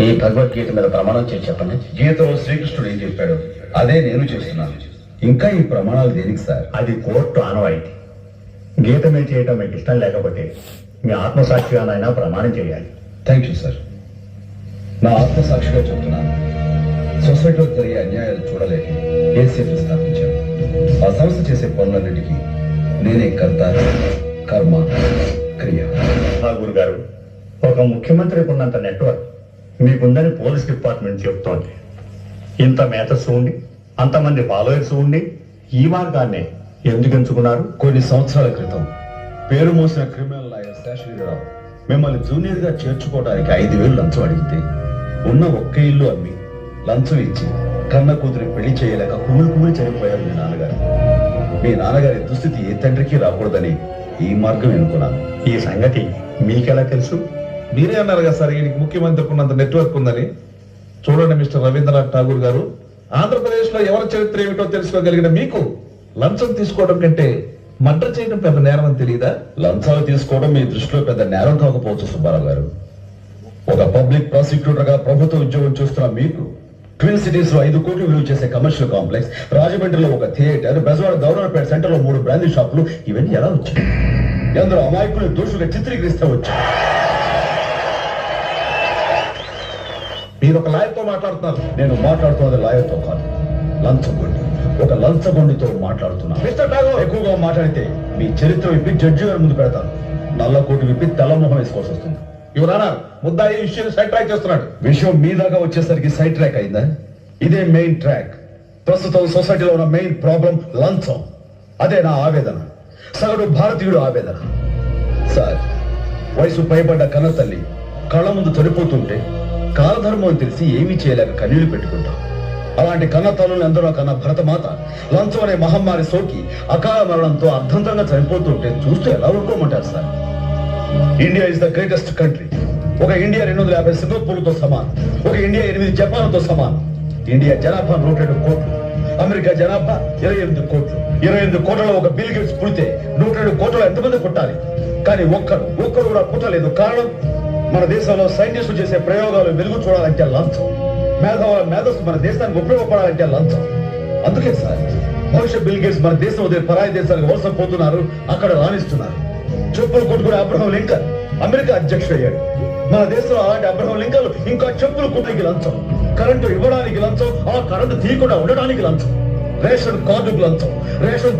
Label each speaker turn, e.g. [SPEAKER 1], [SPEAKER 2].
[SPEAKER 1] ఈ భగవద్గీత మీద ప్రమాణం చేసి చెప్పండి.
[SPEAKER 2] గీతలో శ్రీకృష్ణుడు ఏం చెప్పాడు అదే నేను చేస్తున్నాను. ఇంకా ఈ ప్రమాణాలు దేనికి సార్?
[SPEAKER 3] అది కోర్టు ఆనవాయితీ. గీత మీద చేయటం మీకు ఇష్టం లేకపోతే మీ ఆత్మసాక్షిగానైనా ప్రమాణం చేయాలి.
[SPEAKER 2] Thank you sir. నా ఆత్మసాక్షిగా చెప్తున్నాను. సొసైటీలో జరిగే అన్యాయాలు చూడలేక ఏసీఎఫ్ స్థాపించాను. ఆ సంస్థ చేసే పనులన్నిటికీ నేనే కర్త, కర్మ, క్రియ.
[SPEAKER 3] ఠాగూర్ గారు, ఒక ముఖ్యమంత్రికి ఉన్నంత నెట్వర్క్ మీకుందని పోలీస్ డిపార్ట్మెంట్ చెప్తోంది. ఇంత మేతస్సు ఉండి అంతమంది ఫాలోయర్స్ ఉండి ఈ మార్గాన్ని ఎందుకు ఎంచుకున్నారు?
[SPEAKER 2] కొన్ని సంవత్సరాల క్రితం పేరు మోసిన క్రిమినల్ లాయర్ శేషగిరిరావు మిమ్మల్ని జూనియర్ గా చేర్చుకోవడానికి 5,000 లంచం అడిగితే ఉన్న ఒక్క ఇల్లు అమ్మి లంచం ఇచ్చి కన్న కూతురి పెళ్లి చేయలేక కుమిలి చనిపోయారు మీ నాన్నగారు. మీ నాన్నగారి దుస్థితి ఏ తండ్రికి రాకూడదని ఈ మార్గం ఎన్నుకున్నాను.
[SPEAKER 3] ఈ సంగతి మీకెలా తెలుసు?
[SPEAKER 4] మీరే అన్నారు కదా సార్, ఈయనకి ముఖ్యమంత్రికి ఉన్నంత నెట్వర్క్ ఉందని. చూడండి మిస్టర్ రవీంద్రనాథ్ ఠాగూర్ గారు, ఆంధ్రప్రదేశ్ లో ఎవరి చరిత్ర ఏమిటో తెలుసుకోగలిగిన మీకు లంచం తీసుకోవడం కంటే మర్డర్ చేయడం పెద్ద నేరం అని తెలియదా?
[SPEAKER 2] లంచాలు తీసుకోవడం మీ దృష్టిలో పెద్ద నేరం కాకపోవచ్చు సుబ్బారావు గారు. ఒక పబ్లిక్ ప్రాసిక్యూటర్ గా ప్రభుత్వ ఉద్యోగం చూస్తున్న మీకు ట్విన్ సిటీస్ లో 5 కోట్లు విలువ చేసే కమర్షియల్ కాంప్లెక్స్, రాజమండ్రిలో ఒక థియేటర్, బెజవాడ గవర్నర్పేట సెంటర్ లో 3 బ్రాందీ షాపులు, ఇవన్నీ ఎలా వచ్చాయి? ఎందరో అమాయకులు దోషులుగా చిత్రీకరిస్తే వచ్చాయి.
[SPEAKER 4] మీరు ఒక లాయర్తో మాట్లాడుతున్నారు.
[SPEAKER 2] నేను మాట్లాడుతున్నది లాయర్తో కాదు, లంచగొండి. ఒక లంచగొండితో మాట్లాడుతున్నాను.
[SPEAKER 4] మిస్టర్ ఠాగూర్,
[SPEAKER 2] ఎక్కువగా మాట్లాడితే మీ చరిత్ర విప్పి జడ్జి గారి ముందు పెడతాను. నల్ల కోటు విప్పి తెల్లమొహం వేసుకోవాల్సి వస్తుంది.
[SPEAKER 4] యువరానా, ముద్దాయి ఇష్యూని సైడ్ ట్రాక్ చేస్తున్నాడు.
[SPEAKER 2] విషయం మీ దాకా వచ్చేసరికి సైడ్ ట్రాక్ అయిందా? ఇదే మెయిన్ ట్రాక్. ప్రస్తుతం సొసైటీలో ఉన్న మెయిన్ ప్రాబ్లం లంచం. అదే నా ఆవేదన, సగటు భారతీయుడు ఆవేదన. సార్, వయసు పైబడ్డ కన్న తల్లి కళ్ళ ముందు చనిపోతుంటే కాలధర్మం అని తెలిసి ఏమీ చేయలేక కన్నీళ్లు పెట్టుకుంటాం. అలాంటి కన్న తల్లులు ఎందరో కన్న భరతమాత లంచం అనే మహమ్మారి సోకి అకాల మరణంతో అర్ధంతంగా చనిపోతుంటే చూస్తూ ఎలా ఊరుకోమంటారు sir? India is the greatest country. ఒక ఇండియా 250 సింగపూర్లతో సమానం. ఒక ఇండియా 8 జపాన్లతో సమానం. ఇండియా జనాభా 102 కోట్లు. అమెరికా జనాభా 28 కోట్లు. 28 కోట్లలో ఒక బిల్ గేట్స్ పుడితే 102 కోట్లలో ఎంతమంది పుట్టాలి? కానీ ఒక్కరు కూడా పుట్టలేదు. కారణం, మన దేశంలో సైంటిస్టులు చేసే ప్రయోగాలు వెలుగు చూడాలంటే లంచం. మేధావుల మేధస్సు మన దేశానికి ఉపయోగపడాలంటే లంచం. అందుకే సార్, భవిష్యత్ బిల్ గేట్స్ మన దేశం వదిలి పరాయి దేశాలకు వలస పోతున్నారు, అక్కడ రాణిస్తున్నారు. చెప్పులు కొట్టుకునే అబ్రహం లింకన్ అమెరికా అధ్యక్షుడు అయ్యాడు. మన దేశంలో అలాంటి అబ్రహం లింకన్లు ఇంకా చెప్పులు కుట్టడానికి లంచం, కరెంటు ఇవ్వడానికి లంచం, ఆ కరెంటు తీయకుండా ఉండడానికి లంచం, రేషన్ కార్డుకు లంచం, రేషన్